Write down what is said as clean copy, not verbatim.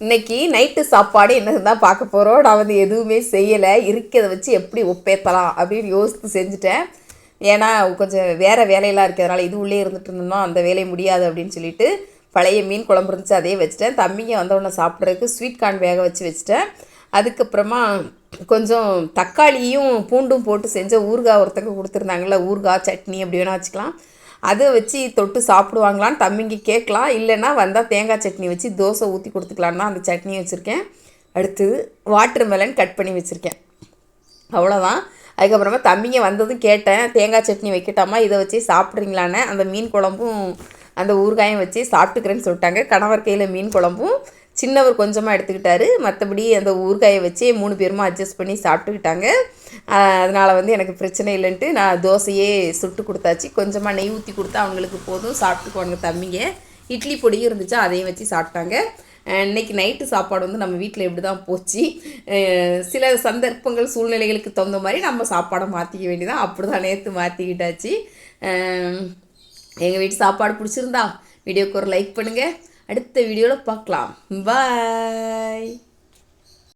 இன்றைக்கி நைட்டு சாப்பாடு என்னது தான் பார்க்க போகிறோம். நான் வந்து எதுவுமே செய்யலை, இருக்கிறத வச்சு எப்படி ஒப்பேற்றலாம் அப்படின்னு யோசித்து செஞ்சுட்டேன். ஏன்னா கொஞ்சம் வேறு வேலையெல்லாம் இருக்கிறதுனால இது உள்ளே இருந்துட்டு இருந்தோம்னா அந்த வேலையை முடியாது அப்படின்னு சொல்லிட்டு பழைய மீன் குழம்பு இருந்துச்சு அதையே வச்சுட்டேன். தம்பிங்க வந்தவுடனே சாப்பிட்றதுக்கு ஸ்வீட் கார்ன் வேக வச்சுட்டேன். அதுக்கப்புறமா கொஞ்சம் தக்காளியும் பூண்டும் போட்டு செஞ்ச ஊறுகாய் ஒருத்தங்க கொடுத்துருந்தாங்கள்ல, ஊறுகாய் சட்னி அப்படி வேணால் வச்சுக்கலாம். அதை வச்சு தொட்டு சாப்பிடுவாங்களான்னு தம்பிங்க கேட்கலாம். இல்லைன்னா வந்தால் தேங்காய் சட்னி வச்சு தோசை ஊற்றி கொடுத்துக்கலான்னா அந்த சட்னியை வச்சுருக்கேன். அடுத்தது வாட்டர் மெலன் கட் பண்ணி வச்சுருக்கேன். அவ்வளோதான். அதுக்கப்புறமா தம்பிங்க வந்ததும் கேட்டேன், தேங்காய் சட்னி வைக்கட்டாமா, இதை வச்சு சாப்பிட்றீங்களான்னு. அந்த மீன் குழம்பும் அந்த ஊறுகாயும் வச்சு சாப்பிட்டுக்கிறேன்னு சொல்லிட்டாங்க. கணவர் கையில் மீன் குழம்பும் சின்னவர் கொஞ்சமாக எடுத்துக்கிட்டாரு. மற்றபடி அந்த ஊறுகாயை வச்சு 3 பேருமா அட்ஜஸ்ட் பண்ணி சாப்பிட்டுக்கிட்டாங்க. அதனால் வந்து எனக்கு பிரச்சனை இல்லைன்ட்டு நான் தோசையே சுட்டு கொடுத்தாச்சு. கொஞ்சமாக நெய் ஊற்றி கொடுத்தா அவங்களுக்கு போதும், சாப்பிட்டுக்குவாங்க தம்பிங்க. இட்லி பொடியும் இருந்துச்சா அதையும் வச்சு சாப்பிட்டாங்க. இன்றைக்கி நைட்டு சாப்பாடு வந்து நம்ம வீட்டில் இப்படி தான் போச்சு. சில சந்தர்ப்பங்கள் சூழ்நிலைகளுக்கு தகுந்த மாதிரி நம்ம சாப்பாடை மாற்றிக்க வேண்டியதான். அப்படி தான் நேற்று மாற்றிக்கிட்டாச்சு. எங்கள் வீட்டு சாப்பாடு பிடிச்சிருந்தா வீடியோக்கு ஒரு லைக் பண்ணுங்கள். அடுத்த வீடியோவில் பார்க்கலாம். பாய்.